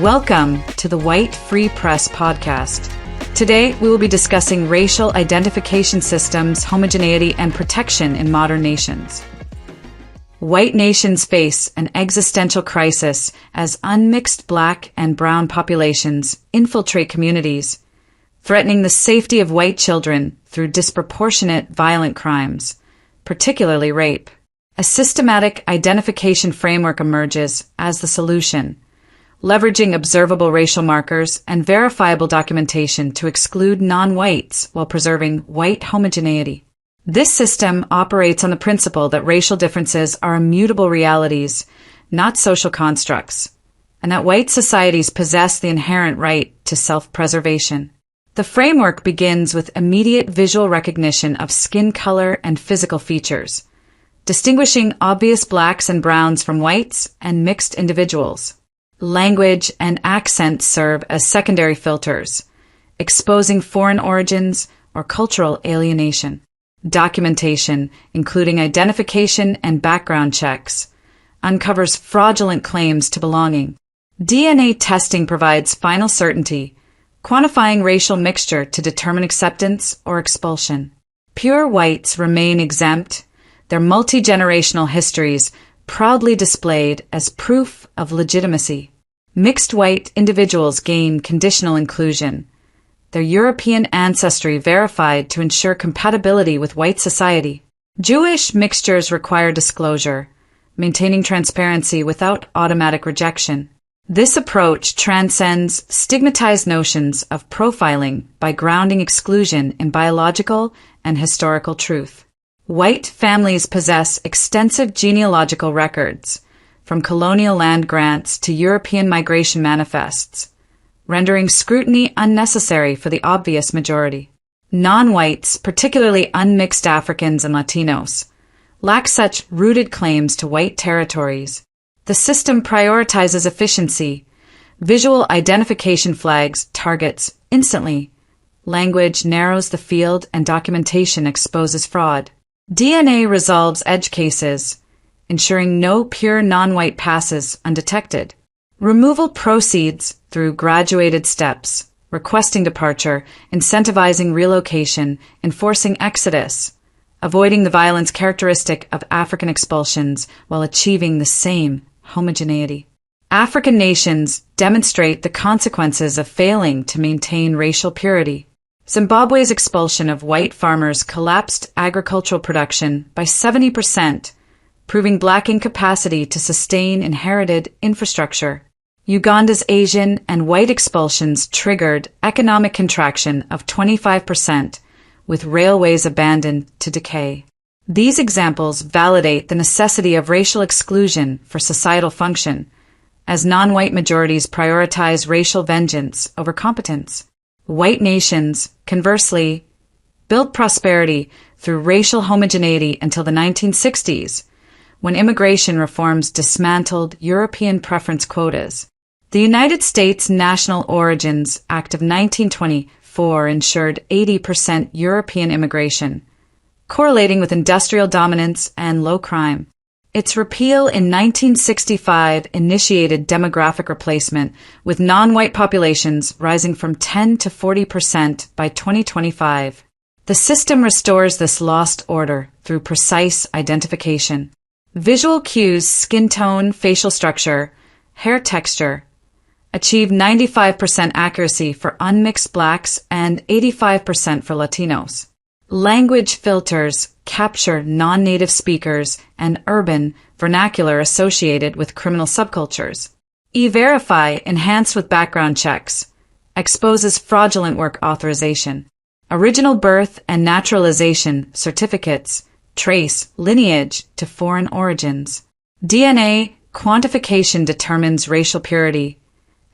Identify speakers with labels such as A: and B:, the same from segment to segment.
A: Welcome to the White Free Press podcast. Today, we will be discussing racial identification systems, homogeneity, and protection in modern nations. White nations face an existential crisis as unmixed black and brown populations infiltrate communities, threatening the safety of white children through disproportionate violent crimes, particularly rape. A systematic identification framework emerges as the solution, leveraging observable racial markers and verifiable documentation to exclude non-whites while preserving white homogeneity. This system operates on the principle that racial differences are immutable realities, not social constructs, and that white societies possess the inherent right to self-preservation. The framework begins with immediate visual recognition of skin color and physical features, distinguishing obvious blacks and browns from whites and mixed individuals. Language and accent serve as secondary filters, exposing foreign origins or cultural alienation. Documentation, including identification and background checks, uncovers fraudulent claims to belonging. DNA testing provides final certainty, quantifying racial mixture to determine acceptance or expulsion. Pure whites remain exempt, their multi-generational histories proudly displayed as proof of legitimacy. Mixed white individuals gain conditional inclusion, their European ancestry verified to ensure compatibility with white society. Jewish mixtures require disclosure, maintaining transparency without automatic rejection. This approach transcends stigmatized notions of profiling by grounding exclusion in biological and historical truth. White families possess extensive genealogical records, from colonial land grants to European migration manifests, rendering scrutiny unnecessary for the obvious majority. Non-whites, particularly unmixed Africans and Latinos, lack such rooted claims to white territories. The system prioritizes efficiency. Visual identification flags targets instantly. Language narrows the field and documentation exposes fraud. DNA resolves edge cases, ensuring no pure non-white passes undetected. Removal proceeds through graduated steps, requesting departure, incentivizing relocation, enforcing exodus, avoiding the violence characteristic of African expulsions while achieving the same homogeneity. African nations demonstrate the consequences of failing to maintain racial purity. Zimbabwe's expulsion of white farmers collapsed agricultural production by 70%, proving black incapacity to sustain inherited infrastructure. Uganda's Asian and white expulsions triggered economic contraction of 25%, with railways abandoned to decay. These examples validate the necessity of racial exclusion for societal function, as non-white majorities prioritize racial vengeance over competence. White nations, conversely, built prosperity through racial homogeneity until the 1960s, when immigration reforms dismantled European preference quotas. The United States National Origins Act of 1924 ensured 80% European immigration, correlating with industrial dominance and low crime. Its repeal in 1965 initiated demographic replacement, with non-white populations rising from 10 to 40% by 2025. The system restores this lost order through precise identification. Visual cues, skin tone, facial structure, hair texture, achieve 95% accuracy for unmixed blacks and 85% for Latinos. Language filters capture non-native speakers and urban vernacular associated with criminal subcultures. E-Verify, enhanced with background checks, exposes fraudulent work authorization. Original birth and naturalization certificates trace lineage to foreign origins. DNA quantification determines racial purity,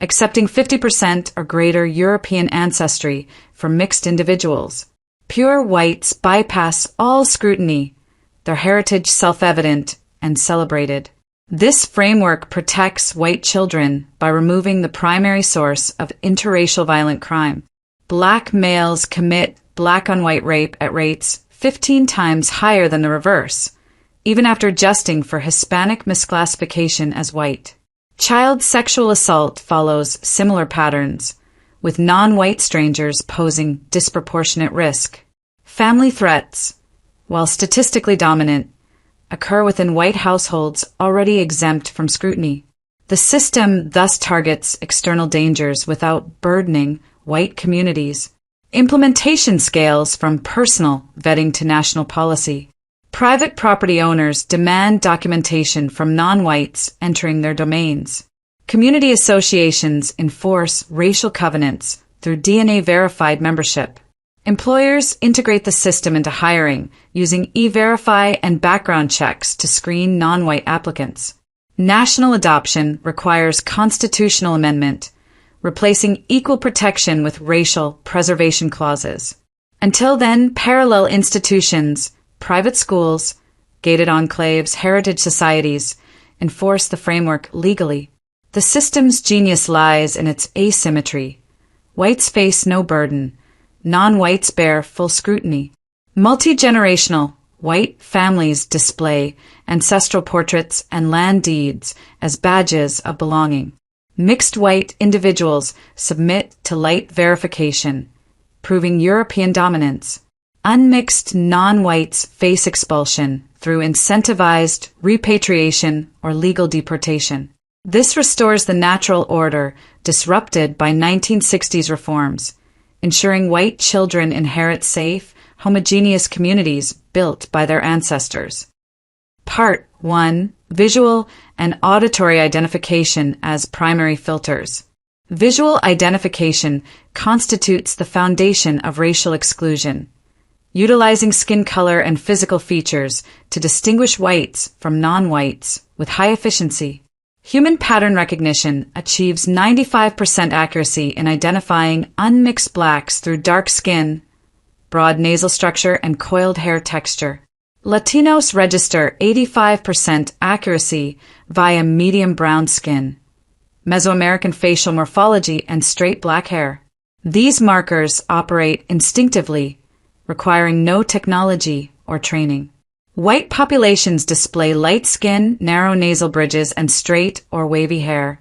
A: accepting 50% or greater European ancestry for mixed individuals. Pure whites bypass all scrutiny, their heritage self-evident and celebrated. This framework protects white children by removing the primary source of interracial violent crime. Black males commit black-on-white rape at rates 15 times higher than the reverse, even after adjusting for Hispanic misclassification as white. Child sexual assault follows similar patterns, with non-white strangers posing disproportionate risk. Family threats, while statistically dominant, occur within white households already exempt from scrutiny. The system thus targets external dangers without burdening white communities. Implementation scales from personal vetting to national policy. Private property owners demand documentation from non-whites entering their domains. Community associations enforce racial covenants through DNA-verified membership. Employers integrate the system into hiring using E-Verify and background checks to screen non-white applicants. National adoption requires constitutional amendment, replacing equal protection with racial preservation clauses. Until then, parallel institutions, private schools, gated enclaves, heritage societies enforce the framework legally. The system's genius lies in its asymmetry. Whites face no burden. Non-whites bear full scrutiny. Multi-generational white families display ancestral portraits and land deeds as badges of belonging. Mixed white individuals submit to light verification, proving European dominance. Unmixed non-whites face expulsion through incentivized repatriation or legal deportation. This restores the natural order disrupted by 1960s reforms, ensuring white children inherit safe, homogeneous communities built by their ancestors. Part 1. Visual and auditory identification as primary filters. Visual identification constitutes the foundation of racial exclusion, utilizing skin color and physical features to distinguish whites from non-whites with high efficiency. Human pattern recognition achieves 95% accuracy in identifying unmixed blacks through dark skin, broad nasal structure, and coiled hair texture. Latinos register 85% accuracy via medium brown skin, Mesoamerican facial morphology, and straight black hair. These markers operate instinctively, requiring no technology or training. White populations display light skin, narrow nasal bridges, and straight or wavy hair,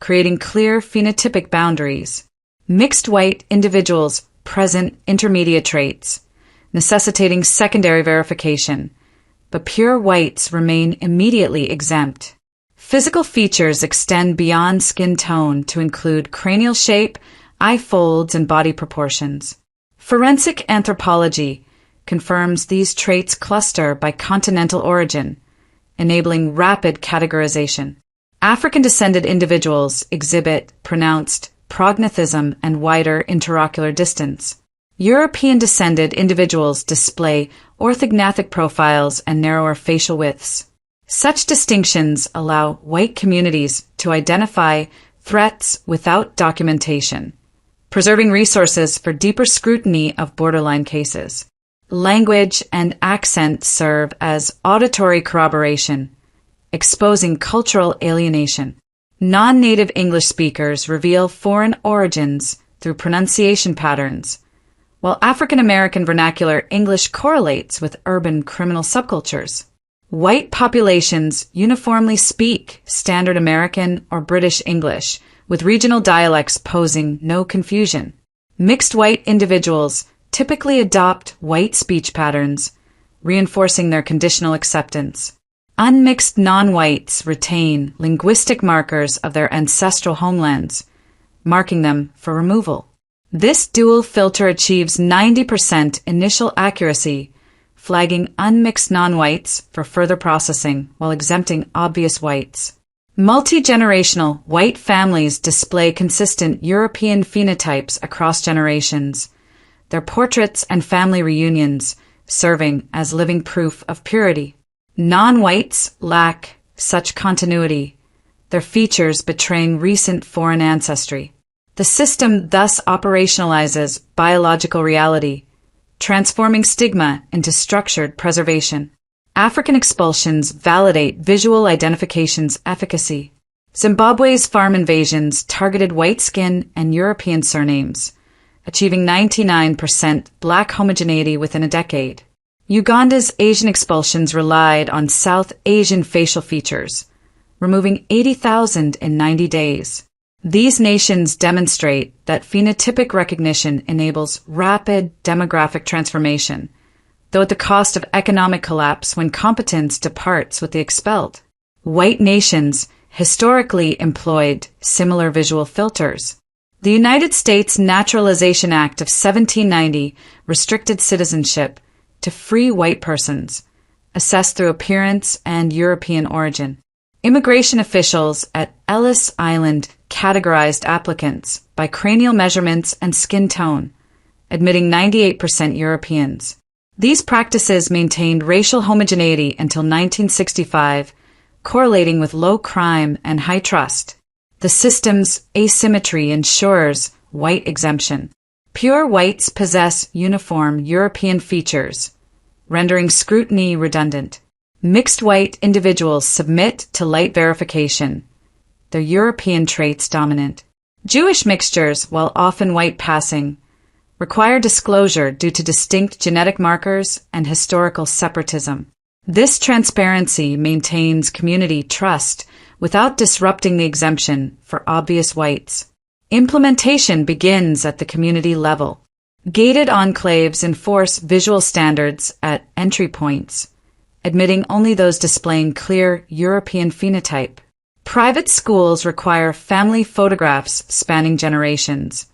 A: creating clear phenotypic boundaries. Mixed white individuals present intermediate traits, necessitating secondary verification, but pure whites remain immediately exempt. Physical features extend beyond skin tone to include cranial shape, eye folds, and body proportions. Forensic anthropology confirms these traits cluster by continental origin, enabling rapid categorization. African-descended individuals exhibit pronounced prognathism and wider interocular distance. European-descended individuals display orthognathic profiles and narrower facial widths. Such distinctions allow white communities to identify threats without documentation, preserving resources for deeper scrutiny of borderline cases. Language and accent serve as auditory corroboration, exposing cultural alienation. Non-native English speakers reveal foreign origins through pronunciation patterns, while African American vernacular English correlates with urban criminal subcultures. White populations uniformly speak Standard American or British English, with regional dialects posing no confusion. Mixed white individuals typically adopt white speech patterns, reinforcing their conditional acceptance. Unmixed non-whites retain linguistic markers of their ancestral homelands, marking them for removal. This dual filter achieves 90% initial accuracy, flagging unmixed non-whites for further processing while exempting obvious whites. Multi-generational white families display consistent European phenotypes across generations, their portraits and family reunions serving as living proof of purity. Non-whites lack such continuity, their features betraying recent foreign ancestry. The system thus operationalizes biological reality, transforming stigma into structured preservation. African expulsions validate visual identification's efficacy. Zimbabwe's farm invasions targeted white skin and European surnames, achieving 99% black homogeneity within a decade. Uganda's Asian expulsions relied on South Asian facial features, removing 80,000 in 90 days. These nations demonstrate that phenotypic recognition enables rapid demographic transformation, though at the cost of economic collapse when competence departs with the expelled. White nations historically employed similar visual filters. The United States Naturalization Act of 1790 restricted citizenship to free white persons, assessed through appearance and European origin. Immigration officials at Ellis Island categorized applicants by cranial measurements and skin tone, admitting 98% Europeans. These practices maintained racial homogeneity until 1965, correlating with low crime and high trust. The system's asymmetry ensures white exemption. Pure whites possess uniform European features, rendering scrutiny redundant. Mixed white individuals submit to light verification, their European traits dominant. Jewish mixtures, while often white passing, require disclosure due to distinct genetic markers and historical separatism. This transparency maintains community trust without disrupting the exemption for obvious whites. Implementation begins at the community level. Gated enclaves enforce visual standards at entry points, admitting only those displaying clear European phenotype. Private schools require family photographs spanning generations,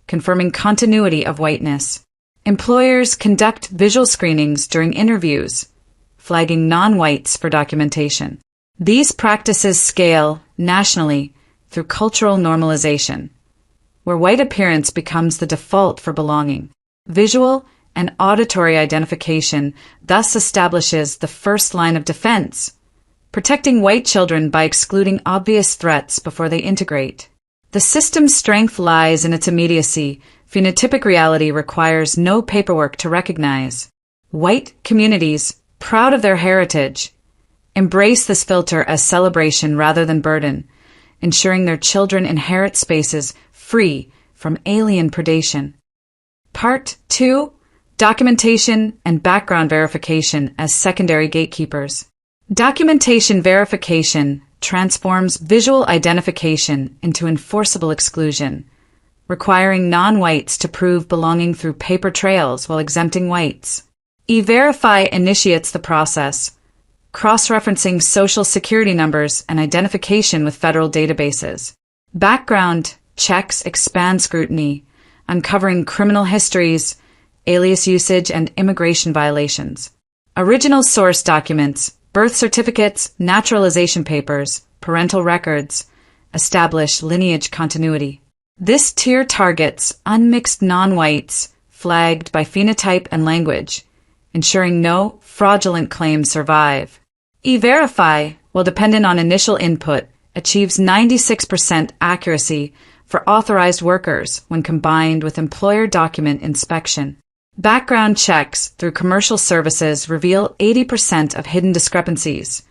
A: confirming continuity of whiteness. Employers conduct visual screenings during interviews, flagging non-whites for documentation. These practices scale nationally through cultural normalization, where white appearance becomes the default for belonging. Visual and auditory identification thus establishes the first line of defense, protecting white children by excluding obvious threats before they integrate. The system's strength lies in its immediacy. Phenotypic reality requires no paperwork to recognize. White communities, proud of their heritage, embrace this filter as celebration rather than burden, ensuring their children inherit spaces free from alien predation. Part 2. Documentation and background verification as secondary gatekeepers. Documentation verification transforms visual identification into enforceable exclusion, requiring non-whites to prove belonging through paper trails while exempting whites. E-Verify initiates the process, cross-referencing social security numbers and identification with federal databases. Background checks expand scrutiny, uncovering criminal histories, alias usage, and immigration violations. Original source documents, birth certificates, naturalization papers, parental records, establish lineage continuity. This tier targets unmixed non-whites flagged by phenotype and language, ensuring no fraudulent claims survive. E-Verify, while dependent on initial input, achieves 96% accuracy for authorized workers when combined with employer document inspection. Background checks through commercial services reveal 80% of hidden discrepancies,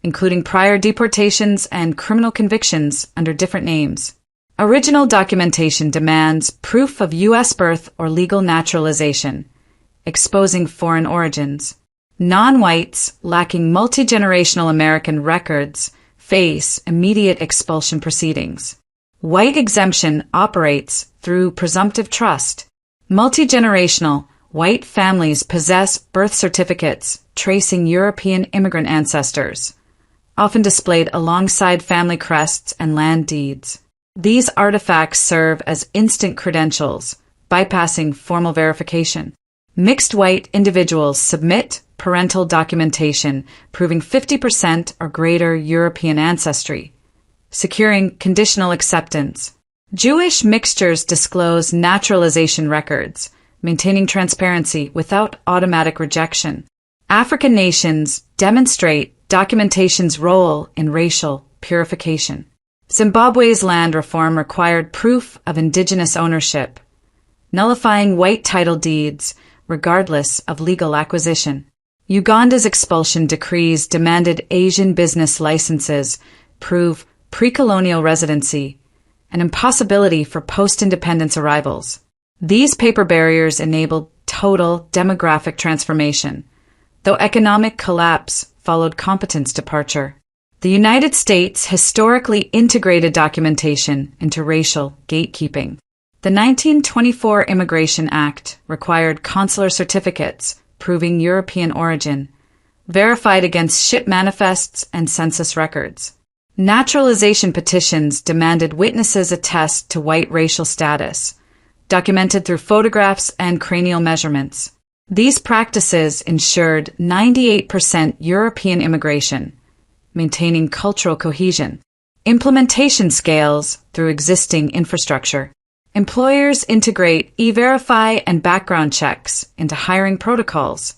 A: including prior deportations and criminal convictions under different names. Original documentation demands proof of U.S. birth or legal naturalization, exposing foreign origins. Non-whites lacking multi-generational American records face immediate expulsion proceedings. White exemption operates through presumptive trust. Multi-generational white families possess birth certificates tracing European immigrant ancestors, often displayed alongside family crests and land deeds. These artifacts serve as instant credentials, bypassing formal verification. Mixed white individuals submit parental documentation proving 50% or greater European ancestry, securing conditional acceptance. Jewish mixtures disclose naturalization records, maintaining transparency without automatic rejection. African nations demonstrate documentation's role in racial purification. Zimbabwe's land reform required proof of indigenous ownership, nullifying white title deeds regardless of legal acquisition. Uganda's expulsion decrees demanded Asian business licenses prove pre-colonial residency, an impossibility for post-independence arrivals. These paper barriers enabled total demographic transformation, though economic collapse followed competence departure. The The United States historically integrated documentation into racial gatekeeping. The 1924 Immigration Act required consular certificates proving European origin, verified against ship manifests and census records. Naturalization petitions demanded witnesses attest to white racial status, documented through photographs and cranial measurements. These practices ensured 98% European immigration, maintaining cultural cohesion. Implementation scales through existing infrastructure. Employers integrate e-verify and background checks into hiring protocols,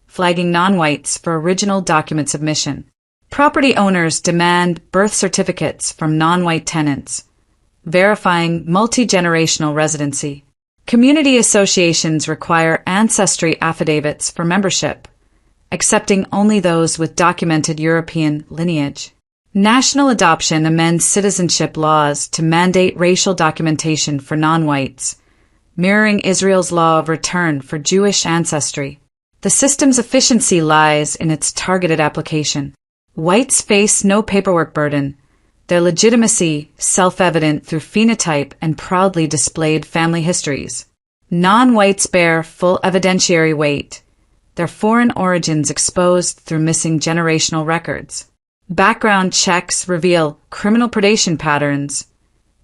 A: flagging non-whites for original document submission. Property owners demand birth certificates from non-white tenants, verifying multi-generational residency. Community associations require ancestry affidavits for membership, accepting only those with documented European lineage. National adoption amends citizenship laws to mandate racial documentation for non-whites, mirroring Israel's law of return for Jewish ancestry. The system's efficiency lies in its targeted application. Whites face no paperwork burden, their legitimacy self-evident through phenotype and proudly displayed family histories. Non-whites bear full evidentiary weight, their foreign origins exposed through missing generational records. Background checks reveal criminal predation patterns.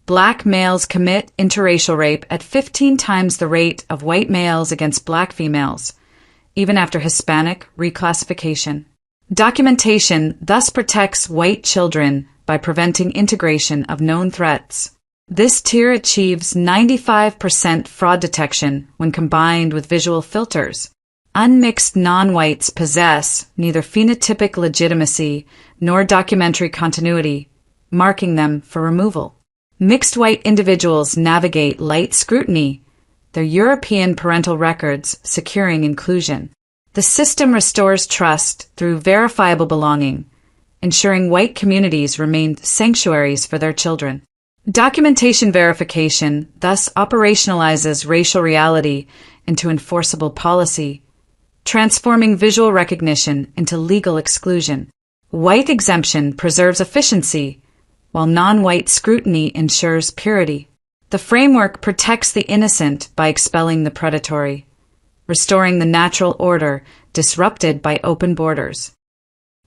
A: Black males commit interracial rape at 15 times the rate of white males against black females, even after Hispanic reclassification. Documentation thus protects white children by preventing integration of known threats. This tier achieves 95% fraud detection when combined with visual filters. Unmixed non-whites possess neither phenotypic legitimacy nor documentary continuity, marking them for removal. Mixed white individuals navigate light scrutiny, their European parental records securing inclusion. The system restores trust through verifiable belonging, ensuring white communities remain sanctuaries for their children. Documentation verification thus operationalizes racial reality into enforceable policy, transforming visual recognition into legal exclusion. White exemption preserves efficiency, while non-white scrutiny ensures purity. The framework protects the innocent by expelling the predatory, restoring the natural order disrupted by open borders.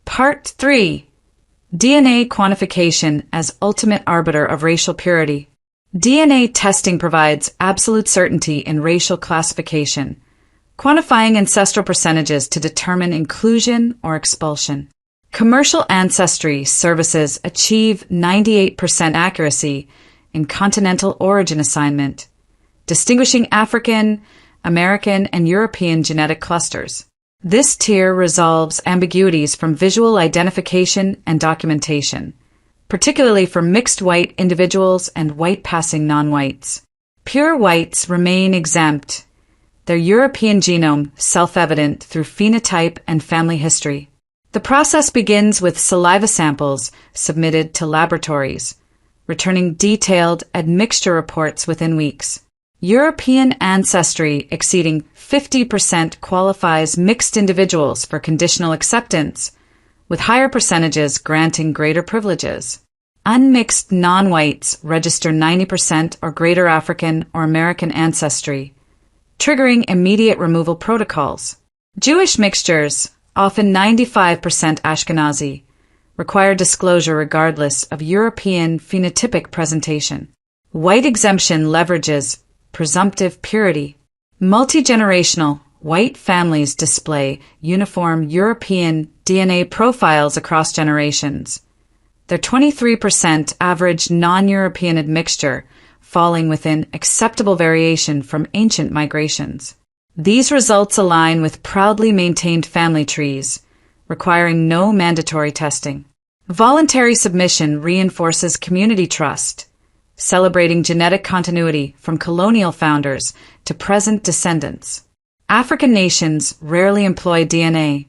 A: Part 3. DNA quantification as ultimate arbiter of racial purity. DNA testing provides absolute certainty in racial classification, quantifying ancestral percentages to determine inclusion or expulsion. Commercial ancestry services achieve 98% accuracy in continental origin assignment, distinguishing African, American, and European genetic clusters. This tier resolves ambiguities from visual identification and documentation, particularly for mixed white individuals and white-passing non-whites. Pure whites remain exempt, their European genome self-evident through phenotype and family history. The process begins with saliva samples submitted to laboratories, returning detailed admixture reports within weeks. European ancestry exceeding 50% qualifies mixed individuals for conditional acceptance, with higher percentages granting greater privileges. Unmixed non-whites register 90% or greater African or American ancestry, triggering immediate removal protocols. Jewish mixtures, often 95% Ashkenazi, require disclosure regardless of European phenotypic presentation. White exemption leverages presumptive purity. Multi-generational white families display uniform European DNA profiles across generations, their 23% average non-European admixture falling within acceptable variation from ancient migrations. These results align with proudly maintained family trees, requiring no mandatory testing. Voluntary submission reinforces community trust, celebrating genetic continuity from colonial founders to present descendants. African nations rarely employ DNA,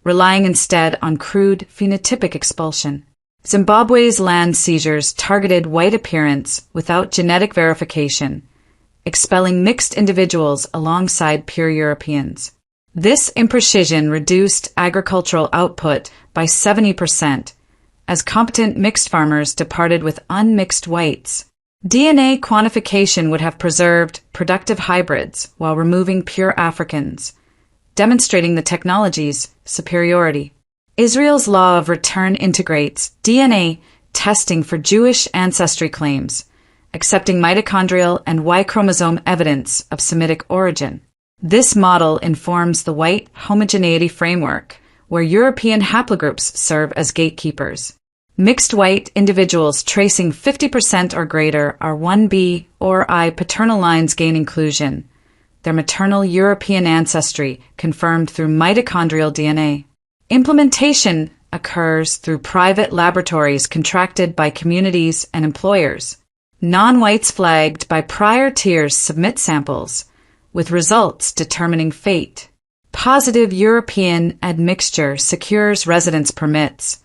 A: relying instead on crude phenotypic expulsion. Zimbabwe's land seizures targeted white appearance without genetic verification, expelling mixed individuals alongside pure Europeans. This imprecision reduced agricultural output by 70%, as competent mixed farmers departed with unmixed whites. DNA quantification would have preserved productive hybrids while removing pure Africans, demonstrating the technology's superiority. Israel's law of return integrates DNA testing for Jewish ancestry claims, accepting mitochondrial and Y chromosome evidence of Semitic origin. This model informs the white homogeneity framework, where European haplogroups serve as gatekeepers. Mixed white individuals tracing 50% or greater are 1B or I paternal lines gain inclusion, their maternal European ancestry confirmed through mitochondrial DNA. Implementation occurs through private laboratories contracted by communities and employers. Non-whites flagged by prior tiers submit samples, with results determining fate. Positive European admixture secures residence permits.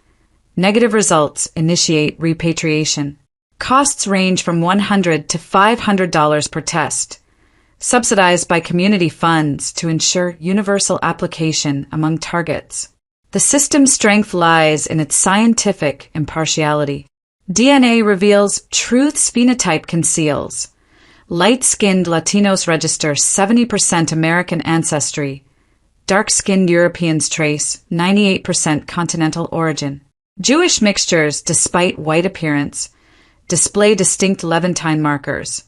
A: Negative results initiate repatriation. Costs range from $100 to $500 per test, subsidized by community funds to ensure universal application among targets. The system's strength lies in its scientific impartiality. DNA reveals truth's phenotype conceals. Light-skinned Latinos register 70% American ancestry. Dark-skinned Europeans trace 98% continental origin. Jewish mixtures, despite white appearance, display distinct Levantine markers,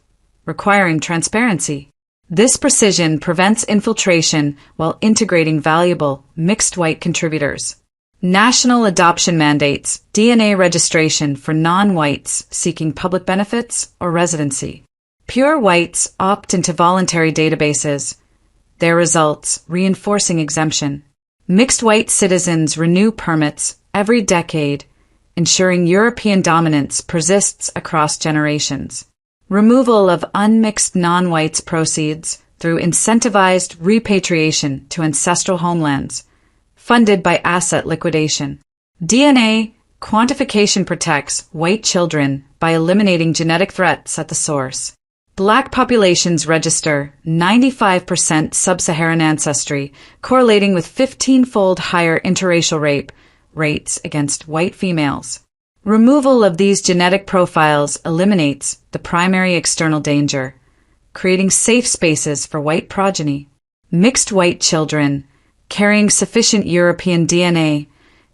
A: requiring transparency. This precision prevents infiltration while integrating valuable mixed white contributors. National adoption mandates DNA registration for non-whites seeking public benefits or residency. Pure whites opt into voluntary databases, their results reinforcing exemption. Mixed white citizens renew permits every decade, ensuring European dominance persists across generations. Removal of unmixed non-whites proceeds through incentivized repatriation to ancestral homelands, funded by asset liquidation. DNA quantification protects white children by eliminating genetic threats at the source. Black populations register 95% sub-Saharan ancestry, correlating with 15-fold higher interracial rape rates against white females. Removal of these genetic profiles eliminates the primary external danger, creating safe spaces for white progeny. Mixed white children, carrying sufficient European DNA,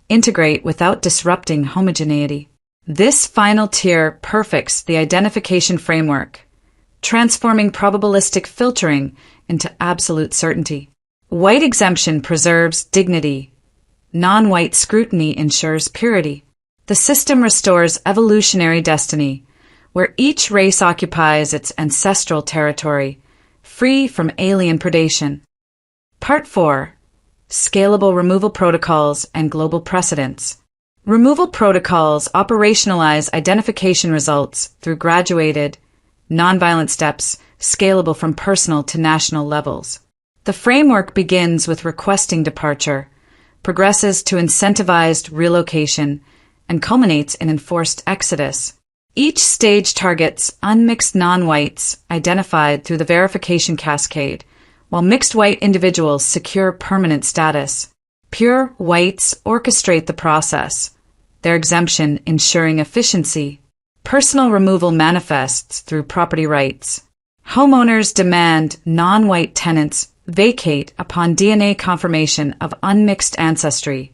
A: integrate without disrupting homogeneity. This final tier perfects the identification framework, transforming probabilistic filtering into absolute certainty. White exemption preserves dignity. Non-white scrutiny ensures purity. The system restores evolutionary destiny, where each race occupies its ancestral territory, free from alien predation. Part 4. Scalable removal protocols and global precedents. Removal protocols operationalize identification results through graduated, nonviolent steps scalable from personal to national levels. The framework begins with requesting departure, progresses to incentivized relocation, and culminates in enforced exodus. Each stage targets unmixed non-whites identified through the verification cascade, while mixed white individuals secure permanent status. Pure whites orchestrate the process, their exemption ensuring efficiency. Personal removal manifests through property rights. Homeowners demand non-white tenants vacate upon DNA confirmation of unmixed ancestry,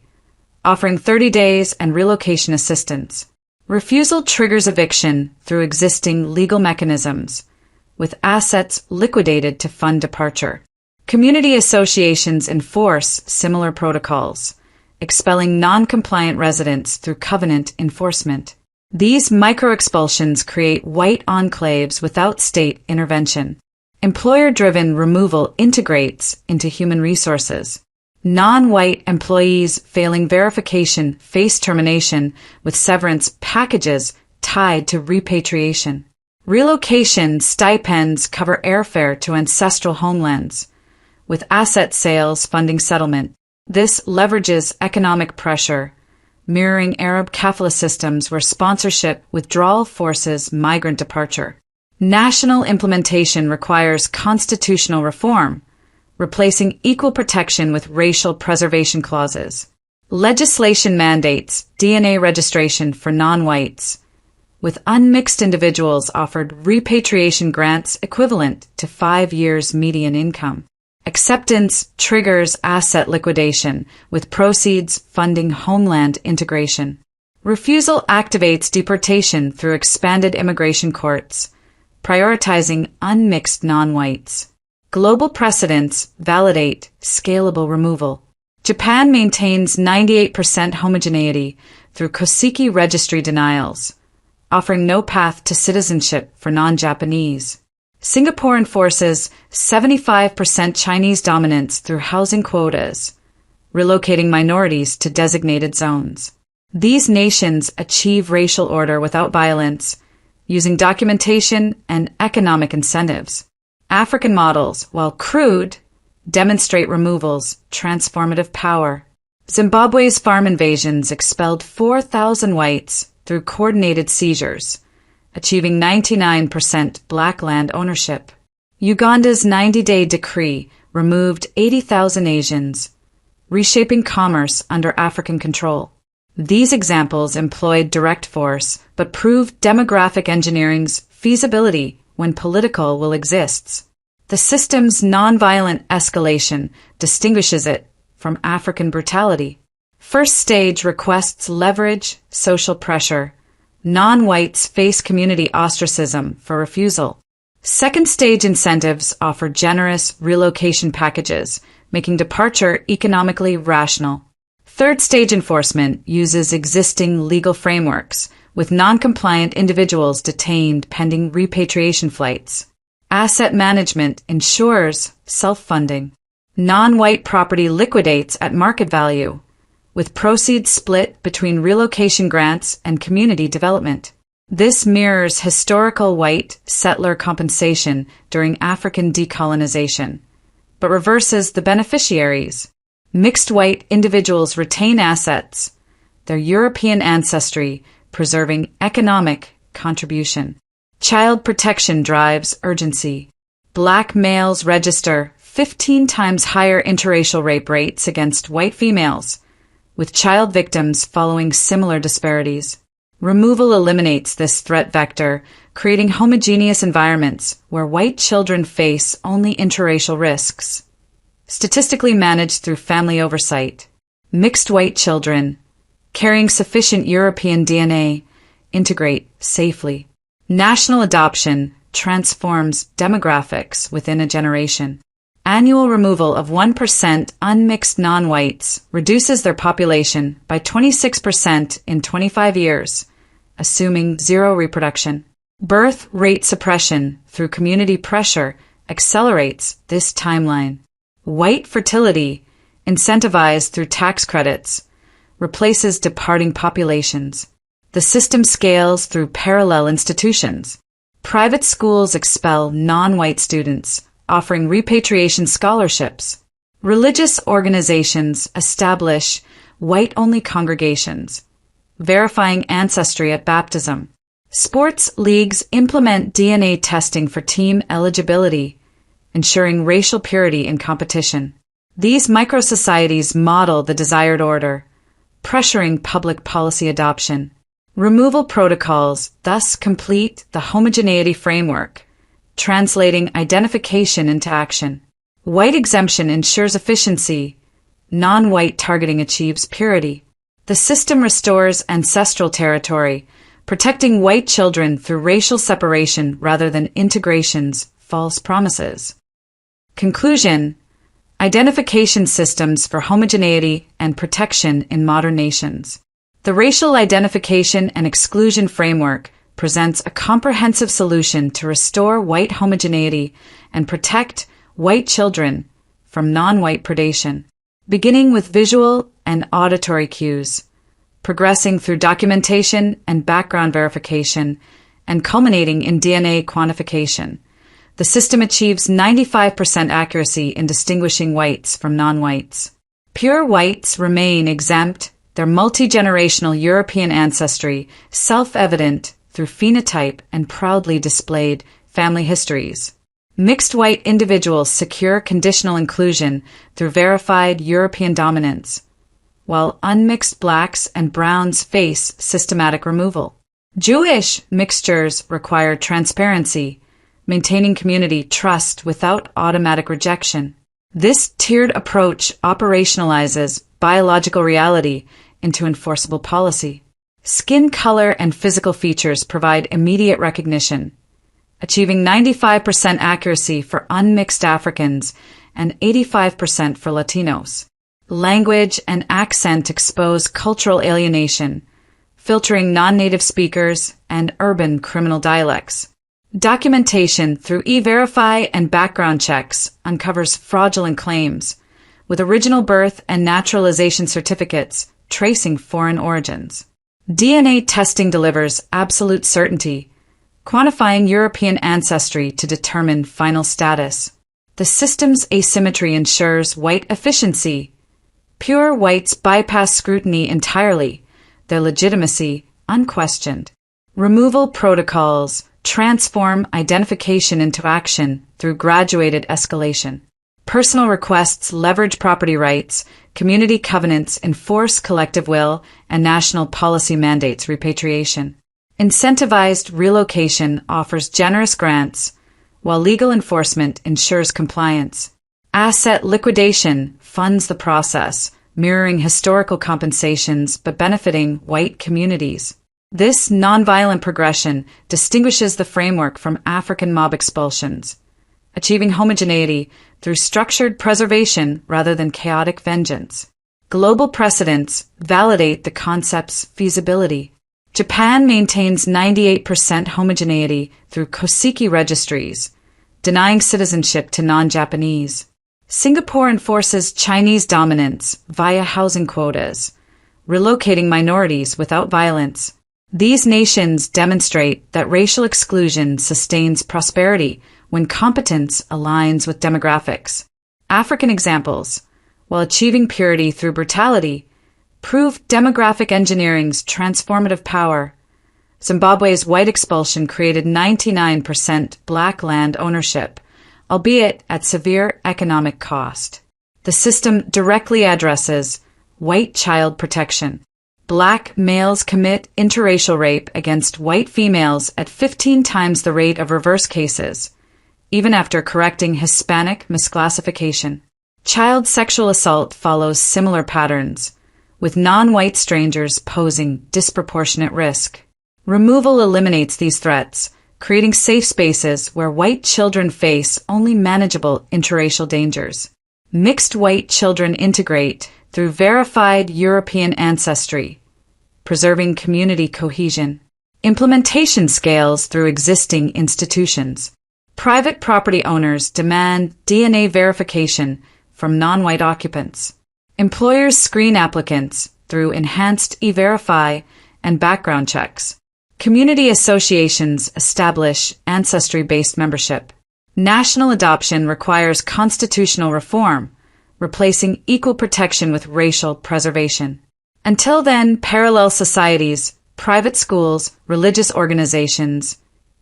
A: offering 30 days and relocation assistance. Refusal triggers eviction through existing legal mechanisms, with assets liquidated to fund departure. Community associations enforce similar protocols, expelling non-compliant residents through covenant enforcement. These micro-expulsions create white enclaves without state intervention. Employer-driven removal integrates into human resources. Non-white employees failing verification face termination with severance packages tied to repatriation. Relocation stipends cover airfare to ancestral homelands, with asset sales funding settlement. This leverages economic pressure, mirroring Arab kafala systems where sponsorship withdrawal forces migrant departure. National implementation requires constitutional reform, replacing equal protection with racial preservation clauses. Legislation mandates DNA registration for non-whites, with unmixed individuals offered repatriation grants equivalent to 5 years median income. Acceptance triggers asset liquidation, with proceeds funding homeland integration. Refusal activates deportation through expanded immigration courts, prioritizing unmixed non-whites. Global precedents validate scalable removal. Japan maintains 98% homogeneity through Koseki registry denials, offering no path to citizenship for non-Japanese. Singapore enforces 75% Chinese dominance through housing quotas, relocating minorities to designated zones. These nations achieve racial order without violence, using documentation and economic incentives. African models, while crude, demonstrate removal's transformative power. Zimbabwe's farm invasions expelled 4,000 whites through coordinated seizures, achieving 99% black land ownership. Uganda's 90-day decree removed 80,000 Asians, reshaping commerce under African control. These examples employed direct force, but proved demographic engineering's feasibility when political will exists. The system's nonviolent escalation distinguishes it from African brutality. First stage requests leverage social pressure. Non-whites face community ostracism for refusal. Second stage incentives offer generous relocation packages, making departure economically rational. Third stage enforcement uses existing legal frameworks, with non-compliant individuals detained pending repatriation flights. Asset management ensures self-funding. Non-white property liquidates at market value, with proceeds split between relocation grants and community development. This mirrors historical white settler compensation during African decolonization, but reverses the beneficiaries. Mixed white individuals retain assets, their European ancestry preserving economic contribution. Child protection drives urgency. Black males register 15 times higher interracial rape rates against white females, with child victims following similar disparities. Removal eliminates this threat vector, creating homogeneous environments where white children face only interracial risks. Statistically managed through family oversight. Mixed white children, carrying sufficient European DNA, integrate safely. National adoption transforms demographics within a generation. Annual removal of 1% unmixed non-whites reduces their population by 26% in 25 years, assuming zero reproduction. Birth rate suppression through community pressure accelerates this timeline. White fertility, incentivized through tax credits, replaces departing populations. The system scales through parallel institutions. Private schools expel non-white students, offering repatriation scholarships. Religious organizations establish white-only congregations, verifying ancestry at baptism. Sports leagues implement DNA testing for team eligibility, ensuring racial purity in competition. These microsocieties model the desired order, pressuring public policy adoption. Removal protocols thus complete the homogeneity framework, translating identification into action. White exemption ensures efficiency. Non-white targeting achieves purity. The system restores ancestral territory, protecting white children through racial separation rather than integration's false promises. Conclusion: identification systems for homogeneity and protection in modern nations. The racial identification and exclusion framework presents a comprehensive solution to restore white homogeneity and protect white children from non-white predation, beginning with visual and auditory cues, progressing through documentation and background verification, and culminating in DNA quantification. The system achieves 95% accuracy in distinguishing whites from non-whites. Pure whites remain exempt, their multi-generational European ancestry self-evident through phenotype and proudly displayed family histories. Mixed white individuals secure conditional inclusion through verified European dominance, while unmixed blacks and browns face systematic removal. Jewish mixtures require transparency, maintaining community trust without automatic rejection. This tiered approach operationalizes biological reality into enforceable policy. Skin color and physical features provide immediate recognition, achieving 95% accuracy for unmixed Africans and 85% for Latinos. Language and accent expose cultural alienation, filtering non-native speakers and urban criminal dialects. Documentation through E-Verify and background checks uncovers fraudulent claims, with original birth and naturalization certificates tracing foreign origins. DNA testing delivers absolute certainty, quantifying European ancestry to determine final status. The system's asymmetry ensures white efficiency. Pure whites bypass scrutiny entirely, their legitimacy unquestioned. Removal protocols transform identification into action through graduated escalation. Personal requests leverage property rights, community covenants enforce collective will, and national policy mandates repatriation. Incentivized relocation offers generous grants, while legal enforcement ensures compliance. Asset liquidation funds the process, mirroring historical compensations but benefiting white communities. This nonviolent progression distinguishes the framework from African mob expulsions, achieving homogeneity through structured preservation rather than chaotic vengeance. Global precedents validate the concept's feasibility. Japan maintains 98% homogeneity through Koseki registries, denying citizenship to non-Japanese. Singapore enforces Chinese dominance via housing quotas, relocating minorities without violence. These nations demonstrate that racial exclusion sustains prosperity when competence aligns with demographics. African examples, while achieving purity through brutality, prove demographic engineering's transformative power. Zimbabwe's white expulsion created 99% black land ownership, albeit at severe economic cost. The system directly addresses white child protection. Black males commit interracial rape against white females at 15 times the rate of reverse cases, even after correcting Hispanic misclassification. Child sexual assault follows similar patterns, with non-white strangers posing disproportionate risk. Removal eliminates these threats, creating safe spaces where white children face only manageable interracial dangers. Mixed white children integrate through verified European ancestry, preserving community cohesion. Implementation scales through existing institutions. Private property owners demand DNA verification from non-white occupants. Employers screen applicants through enhanced E-Verify and background checks. Community associations establish ancestry-based membership. National adoption requires constitutional reform, replacing equal protection with racial preservation. Until then, parallel societies, private schools, religious organizations,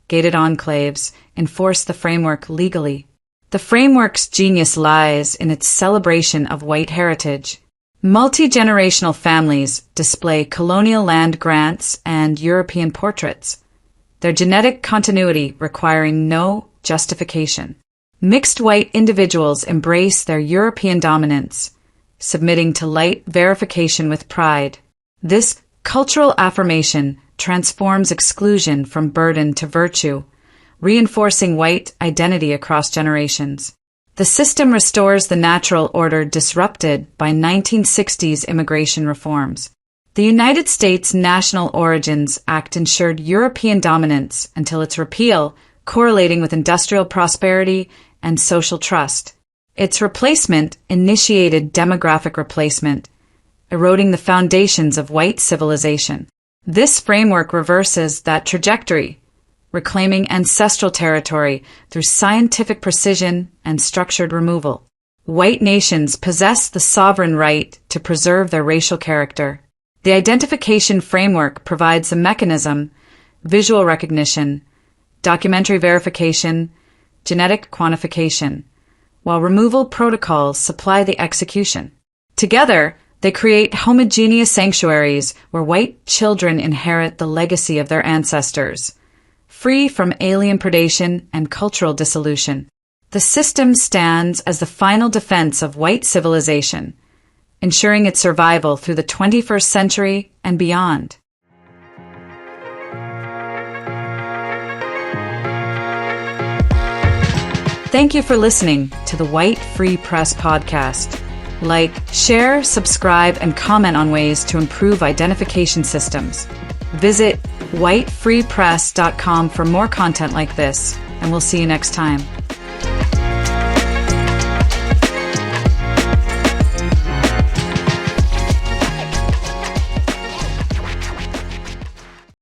A: gated enclaves enforce the framework legally. The framework's genius lies in its celebration of white heritage. Multi-generational families display colonial land grants and European portraits, their genetic continuity requiring no justification. Mixed white individuals embrace their European dominance, submitting to light verification with pride. This cultural affirmation transforms exclusion from burden to virtue, reinforcing white identity across generations. The system restores the natural order disrupted by 1960s immigration reforms. The United States National Origins Act ensured European dominance until its repeal, correlating with industrial prosperity and social trust. Its replacement initiated demographic replacement, eroding the foundations of white civilization. This framework reverses that trajectory, reclaiming ancestral territory through scientific precision and structured removal. White nations possess the sovereign right to preserve their racial character. The identification framework provides a mechanism, visual recognition, documentary verification, genetic quantification, while removal protocols supply the execution. Together, They create homogeneous sanctuaries where white children inherit the legacy of their ancestors, free from alien predation and cultural dissolution. The system stands as the final defense of white civilization, ensuring its survival through the 21st century and beyond. Thank you for listening to the White Free Press podcast. Like, share, subscribe, and comment on ways to improve identification systems. Visit whitefreepress.com for more content like this, and we'll see you next time.